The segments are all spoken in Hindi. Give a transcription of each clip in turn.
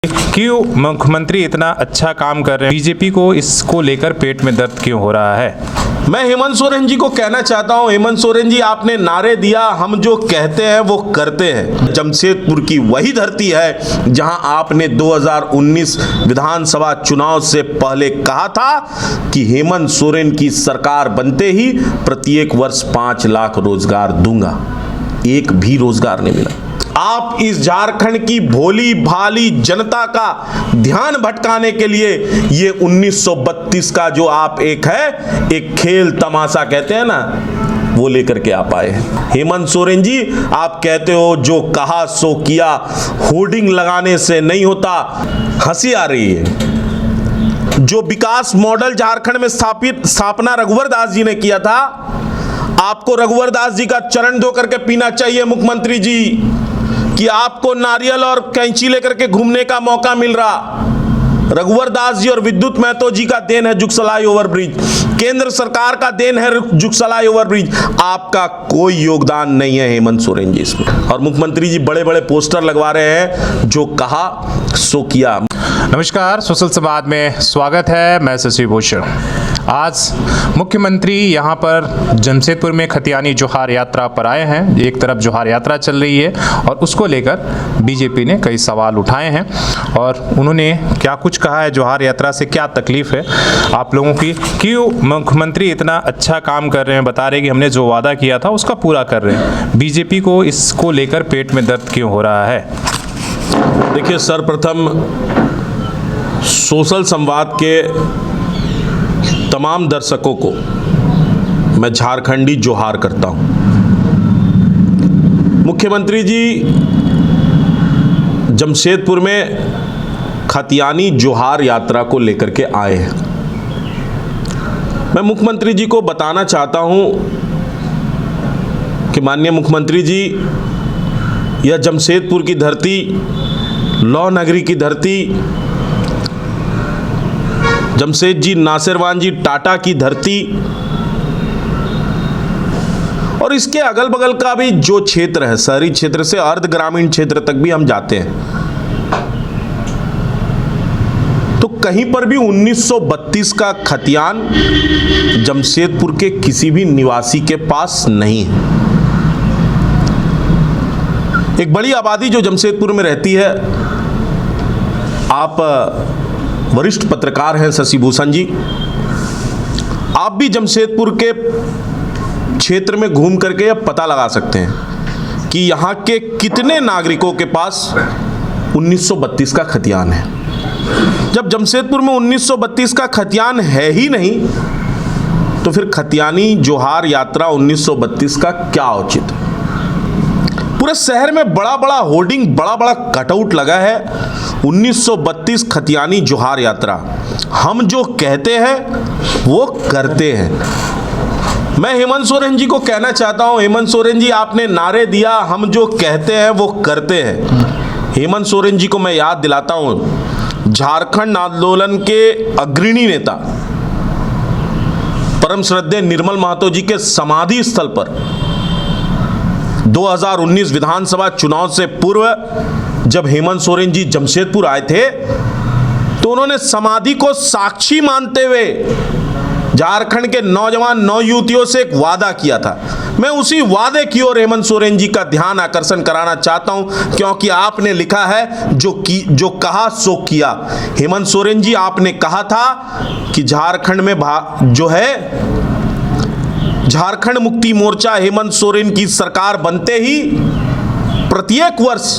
क्यों मुख्यमंत्री इतना अच्छा काम कर रहे हैं, बीजेपी को इसको लेकर पेट में दर्द क्यों हो रहा है? मैं हेमंत सोरेन जी को कहना चाहता हूं, हेमंत सोरेन जी आपने नारे दिया, हम जो कहते हैं वो करते हैं। जमशेदपुर की वही धरती है जहां आपने 2019 विधानसभा चुनाव से पहले कहा था कि हेमंत सोरेन की सरकार बनते ही प्रत्येक वर्ष 5 लाख रोजगार दूंगा। एक भी रोजगार नहीं मिला। आप इस झारखंड की भोली भाली जनता का ध्यान भटकाने के लिए ये 1932 का जो आप एक खेल तमाशा कहते हैं ना, वो लेकर के आप आए हैं। हेमंत सोरेन जी, आप कहते हो जो कहा सो किया, होर्डिंग लगाने से नहीं होता। हंसी आ रही है। जो विकास मॉडल झारखंड में स्थापना रघुवर दास जी ने किया था, आपको रघुवर दास जी का चरण धो करके पीना चाहिए मुख्यमंत्री जी, कि आपको नारियल और कैंची लेकर के घूमने का मौका मिल रहा। रघुवर दास जी और विद्युत महतो जी का देन है जुगसलाई ओवरब्रिज, केंद्र सरकार का देन है जुगसलाई ओवरब्रिज। आपका कोई योगदान नहीं है हेमंत सोरेन जी इसमें। और मुख्यमंत्री जी बड़े बड़े पोस्टर लगवा रहे हैं, जो कहा सो किया। नमस्कार, सोशल संवाद में स्वागत है। मैं शशि भूषण। आज मुख्यमंत्री यहाँ पर जमशेदपुर में खतियानी जोहार यात्रा पर आए हैं। एक तरफ जोहार यात्रा चल रही है और उसको लेकर बीजेपी ने कई सवाल उठाए हैं और उन्होंने क्या कुछ कहा है, जोहार यात्रा से क्या तकलीफ है आप लोगों की, क्यों मुख्यमंत्री इतना अच्छा काम कर रहे हैं, बता रहे कि हमने जो वादा किया था उसका पूरा कर रहे हैं, बीजेपी को इसको लेकर पेट में दर्द क्यों हो रहा है। देखिए, सर्वप्रथम सोशल संवाद के तमाम दर्शकों को मैं झारखंडी जोहार करता हूं। मुख्यमंत्री जी जमशेदपुर में खतियानी जोहार यात्रा को लेकर के आए हैं। मैं मुख्यमंत्री जी को बताना चाहता हूं कि माननीय मुख्यमंत्री जी, यह जमशेदपुर की धरती, लौह नगरी की धरती, जमशेद जी नासिरवान जी टाटा की धरती और इसके अगल बगल का भी जो क्षेत्र है, शहरी क्षेत्र से अर्ध ग्रामीण क्षेत्र तक भी हम जाते हैं, तो कहीं पर भी 1932 का खतियान जमशेदपुर के किसी भी निवासी के पास नहीं है। एक बड़ी आबादी जो जमशेदपुर में रहती है, आप वरिष्ठ पत्रकार हैं शशि भूषण जी, आप भी जमशेदपुर के क्षेत्र में घूम करके यह पता लगा सकते हैं कि यहाँ के कितने नागरिकों के पास 1932 का खतियान है। जब जमशेदपुर में 1932 का खतियान है ही नहीं, तो फिर खतियानी जोहार यात्रा 1932 का क्या औचित्य। पूरे शहर में बड़ा बड़ा होर्डिंग, बड़ा बड़ा कटआउट लगा है, 1932 खतियानी जोहार यात्रा। हम जो कहते हैं वो करते हैं। मैं हेमंत सोरेन जी को कहना चाहता हूं, हेमंत सोरेन जी आपने नारे दिया, हम जो कहते हैं वो करते हैं। हेमंत सोरेन जी को मैं याद दिलाता हूं, झारखंड आंदोलन के अग्रणी नेता परम श्रद्धेय निर्मल महतो जी के समाधि स्थल पर 2019 विधानसभा चुनाव से पूर्व जब हेमंत सोरेन जी जमशेदपुर आए थे, तो उन्होंने समाधि को साक्षी मानते हुए झारखंड के नौजवान नौयुवतियों से एक वादा किया था। मैं उसी वादे की ओर हेमंत सोरेन जी का ध्यान आकर्षण कराना चाहता हूं, क्योंकि आपने लिखा है जो कहा सो किया। हेमंत सोरेन जी, आपने कहा था कि झारखंड में जो है झारखंड मुक्ति मोर्चा हेमंत सोरेन की सरकार बनते ही प्रत्येक वर्ष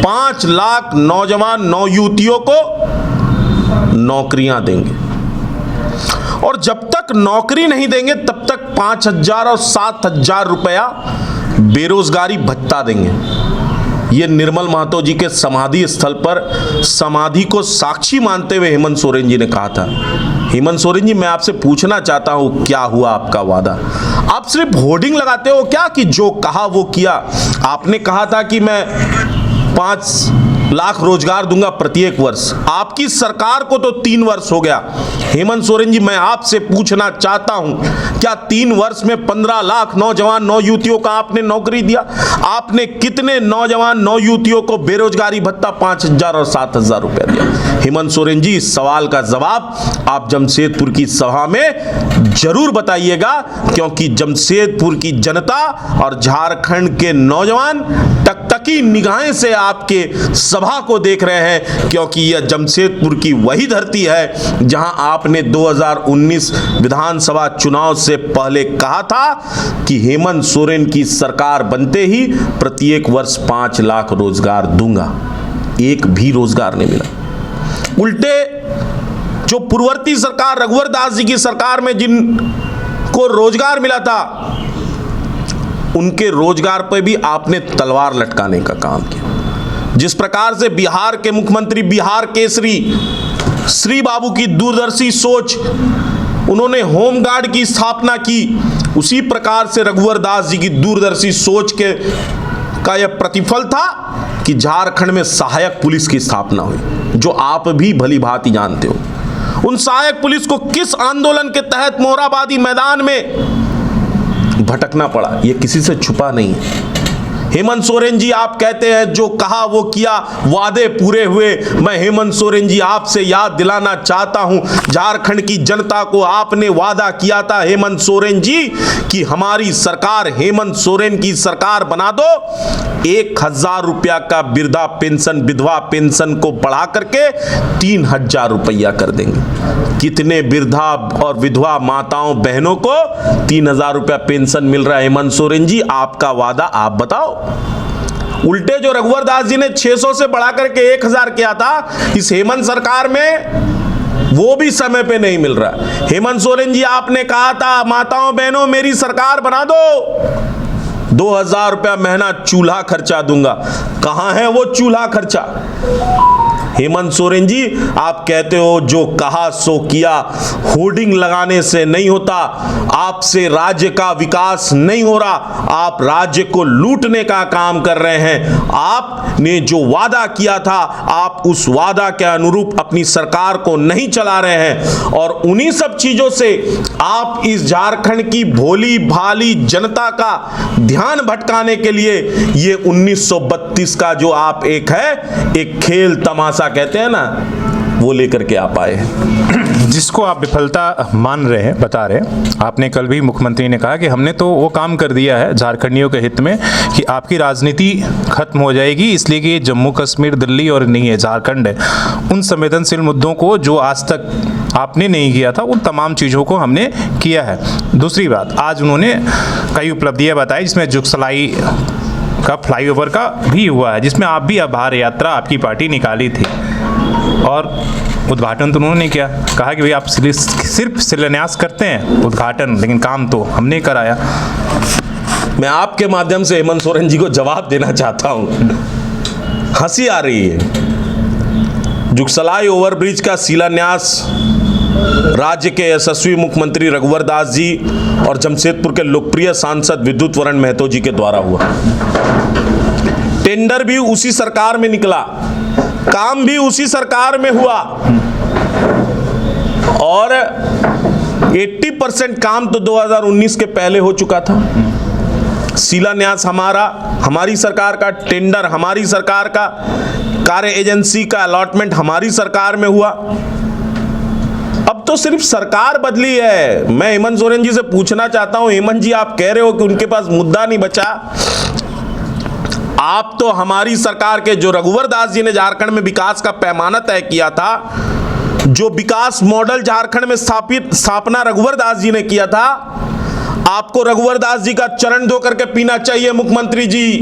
5 लाख नौजवान नौयुवतियों को नौकरियां देंगे, और जब तक नौकरी नहीं देंगे तब तक 5,000 और 7,000 रुपया बेरोजगारी भत्ता देंगे। ये निर्मल महतो जी के समाधि स्थल पर समाधि को साक्षी मानते हुए हेमंत सोरेन जी ने कहा था। हेमंत सोरेन जी, मैं आपसे पूछना चाहता हूं, क्या हुआ आपका वादा? आप सिर्फ होर्डिंग लगाते हो क्या कि जो कहा वो किया? आपने कहा था कि मैं 5 लाख रोजगार दूंगा प्रत्येक वर्ष। आपकी सरकार को तो 3 वर्ष हो गया। हेमंत सोरेन जी, मैं आपसे पूछना चाहता हूं, क्या 3 वर्ष में 15 लाख नौजवान नौयुवतियों का आपने नौकरी दिया? आपने कितने नौजवान नौयुवतियों को बेरोजगारी भत्ता 5,000 और 7,000 रुपया दिया? हेमंत सोरेन जी, इस सवाल का जवाब आप जमशेदपुर की सभा में जरूर बताइएगा, क्योंकि जमशेदपुर की जनता और झारखंड के नौजवान टकटकी निगाहें से आपके सभा को देख रहे हैं, क्योंकि यह जमशेदपुर की वही धरती है जहां आपने 2019 विधानसभा चुनाव से पहले कहा था कि हेमंत सोरेन की सरकार बनते ही प्रत्येक वर्ष 5 लाख रोजगार दूंगा। एक भी रोजगार नहीं मिला। उल्टे जो पूर्ववर्ती सरकार रघुवर दास जी की सरकार में जिनको रोजगार मिला था, उनके रोजगार पर भी आपने तलवार लटकाने का काम किया। जिस प्रकार से बिहार के मुख्यमंत्री बिहार केसरी श्री बाबू की दूरदर्शी सोच, उन्होंने होमगार्ड की स्थापना की, उसी प्रकार से रघुवर दास जी की दूरदर्शी सोच का यह प्रतिफल था कि झारखंड में सहायक पुलिस की स्थापना हुई, जो आप भी भली भांति जानते हो। उन सहायक पुलिस को किस आंदोलन के तहत मोरहाबादी मैदान में भटकना पड़ा, यह किसी से छुपा नहीं है। हेमंत सोरेन जी, आप कहते हैं जो कहा वो किया, वादे पूरे हुए। मैं हेमंत सोरेन जी आपसे याद दिलाना चाहता हूं, झारखंड की जनता को आपने वादा किया था हेमंत सोरेन जी कि हमारी सरकार हेमंत सोरेन की सरकार बना दो, 1,000 रुपया का वृद्धा पेंशन विधवा पेंशन को बढ़ा करके 3,000 रुपया कर देंगे। कितने वृद्धा और विधवा माताओं बहनों को 3,000 रुपया पेंशन मिल रहा है हेमंत सोरेन जी? आपका वादा आप बताओ। उल्टे जो रघुवर दास जी ने 600 से बढ़ा करके 1,000 किया था, इस हेमंत सरकार में वो भी समय पे नहीं मिल रहा। हेमंत सोरेन जी, आपने कहा था माताओं बहनों मेरी सरकार बना दो, 2,000 रुपया महीना चूल्हा खर्चा दूंगा। कहां है वो चूल्हा खर्चा? हेमंत सोरेन जी, आप कहते हो जो कहा सो किया, होर्डिंग लगाने से नहीं होता, आपसे राज्य का विकास नहीं हो रहा, आप राज्य को लूटने का काम कर रहे हैं। आपने जो वादा किया था, आप उस वादा के अनुरूप अपनी सरकार को नहीं चला रहे हैं, और उन्हीं सब चीजों से आप इस झारखंड की भोली भाली जनता का ध्यान भटकाने के लिए ये 1932 का जो आप एक खेल तमाशा कहते हैं ना, वो लेकर के आप आए हैं, जिसको आप विफलता मान रहे हैं, बता रहे हैं। आपने कल भी मुख्यमंत्री ने कहा कि हमने तो वो काम कर दिया है झारखंडियों के हित में कि आपकी राजनीति खत्म हो जाएगी, इसलिए कि जम्मू कश्मीर दिल्ली और नहीं है, झारखंड है। उन संवेदनशील मुद्दों को जो आज तक आपने नहीं किया था, उन तमाम चीज़ों को हमने किया है। दूसरी बात, आज उन्होंने कई उपलब्धियाँ बताई, जिसमें जुगसलाई का फ्लाईओवर का भी हुआ है, जिसमें आप भी आभार यात्रा आपकी पार्टी निकाली थी, और उद्घाटन तो उन्होंने किया। कहा कि भाई आप सिर्फ शिलान्यास करते हैं, उद्घाटन लेकिन काम तो हमने कराया। मैं आपके माध्यम से हेमंत सोरेन जी को जवाब देना चाहता हूं। हंसी आ रही है। जुगसलाई ओवरब्रिज का शिलान्यास राज्य के यशस्वी मुख्यमंत्री रघुवर दास जी और जमशेदपुर के लोकप्रिय सांसद विद्युत वरण महतो जी के द्वारा हुआ। टेंडर भी उसी सरकार में निकला, काम भी उसी सरकार में हुआ, और 80% काम तो 2019 के पहले हो चुका था। शिलान्यास हमारी सरकार का, टेंडर हमारी सरकार का, कार्य एजेंसी का अलॉटमेंट हमारी सरकार में हुआ। अब तो सिर्फ सरकार बदली है। मैं हेमंत सोरेन जी से पूछना चाहता हूं, हेमंत जी, आप कह रहे हो कि उनके पास मुद्दा नहीं बचा। आप तो हमारी सरकार के, जो रघुवर दास जी ने झारखंड में विकास का पैमाना तय किया था, जो विकास मॉडल झारखंड में स्थापना रघुवर दास जी ने किया था, आपको रघुवर दास जी का चरण धो करके पीना चाहिए मुख्यमंत्री जी,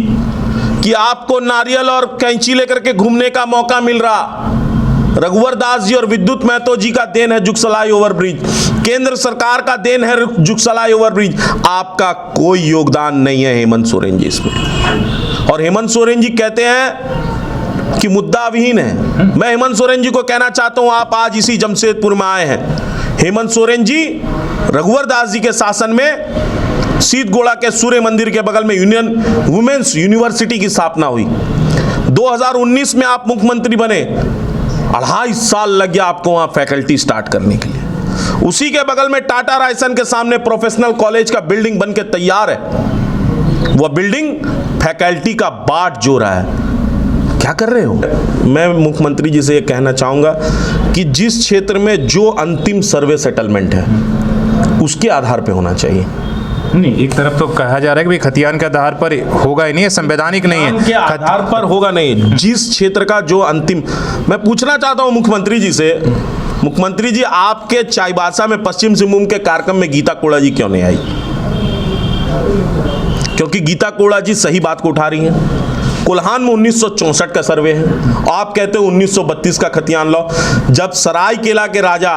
कि आपको नारियल और कैंची लेकर के घूमने का मौका मिल रहा। रघुवर दास जी और विद्युत महतो जी का देन है जुगसलाई ओवरब्रिज, केंद्र सरकार का देन है जुगसलाई ओवरब्रिज। आपका कोई योगदान नहीं है हेमंत सोरेन जी इसमें। और हेमंत सोरेन जी कहते हैं कि मुद्दा विहीन है। मैं हेमंत सोरेन जी को कहना चाहता हूं, आप आज इसी जमशेदपुर में आए हैं। हेमंत सोरेन जी, रघुवर दास जी के शासन में सीतगोड़ा के सूर्य मंदिर के बगल में यूनियन वुमेन्स यूनिवर्सिटी की स्थापना हुई। 2019 में आप मुख्यमंत्री बने, 2.5 साल लग गया आपको वहां फैकल्टी स्टार्ट करने के लिए। उसी के बगल में टाटा रायसन के सामने प्रोफेशनल कॉलेज का बिल्डिंग बन के तैयार है, वह बिल्डिंग फैकल्टी का बाट जो रहा है। क्या कर रहे हो? मैं मुख्यमंत्री जी से ये कहना चाहूंगा कि जिस क्षेत्र में जो अंतिम सर्वे सेटलमेंट है उसके आधार पे होना चाहिए। नहीं, एक तरफ तो कहा जा रहा है कि भाई खतियान के आधार पर होगा ही नहीं, ये संवैधानिक नहीं है, के आधार पर होगा नहीं। जिस क्षेत्र का जो अंतिम, मैं पूछना चाहता हूं मुख्यमंत्री जी से, मुख्यमंत्री जी आपके चाईबासा में पश्चिम सिंहभूम के कार्यक्रम में गीता कोड़ा जी क्यों नहीं आई? क्योंकि गीता कोड़ा जी सही बात को उठा रही हैं। कोल्हान में 1964 का सर्वे है, आप कहते हो 1932 का खतियान लो। जब सरायकेला के राजा,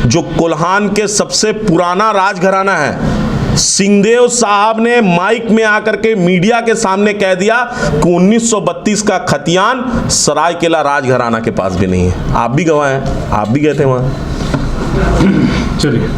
जो कोल्हान के सबसे पुराना राजघराना है, सिंहदेव साहब ने माइक में आकर के मीडिया के सामने कह दिया कि 1932 का खतियान सरायकेला राजघराना के पास भी नहीं है। आप भी गवाह हैं, आप भी गए थे वहां। चलिए।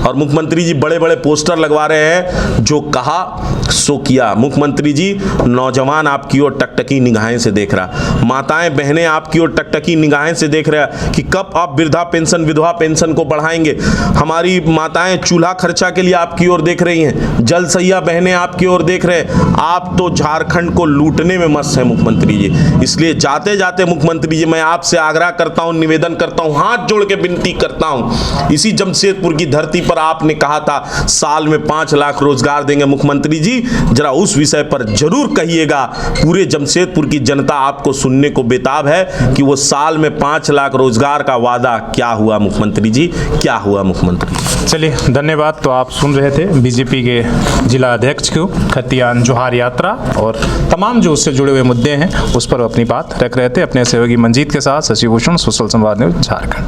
और मुख्यमंत्री जी बड़े बड़े पोस्टर लगवा रहे हैं, जो कहा सो किया। मुख्यमंत्री जी, नौजवान आपकी ओर टकटकी निगाहें से देख रहा, माताएं बहनें आपकी ओर टकटकी निगाहें से देख रहा कि कब आप वृद्धा पेंशन विधवा पेंशन को बढ़ाएंगे। हमारी माताएं चूल्हा खर्चा के लिए आपकी ओर देख रही हैं, जल सैया बहनें आपकी ओर देख रहे हैं। आप तो झारखंड को लूटने में मस्त हैं मुख्यमंत्री जी। इसलिए जाते जाते मुख्यमंत्री जी, मैं आपसे आग्रह करता हूं, निवेदन करता हूं, हाथ जोड़ के विनती करता हूं। इसी जमशेदपुर की धरती पर आपने कहा था साल में 5 लाख रोजगार देंगे। मुख्यमंत्री जी, जरा उस विषय पर जरूर कहिएगा। पूरे जमशेदपुर की जनता आपको सुनने को बेताब है कि वो साल में 5 लाख रोजगार का वादा क्या हुआ मुख्यमंत्री जी, क्या हुआ मुख्यमंत्री? चलिए, धन्यवाद। तो आप सुन रहे थे बीजेपी के जिला अध्यक्ष को खतियान जोहार यात्रा और तमाम जो उससे जुड़े हुए मुद्दे हैं उस पर अपनी बात रख रहे थे अपने सहयोगी मंजीत के साथ। शशि भूषण, सोशल संवाद न्यूज, झारखंड।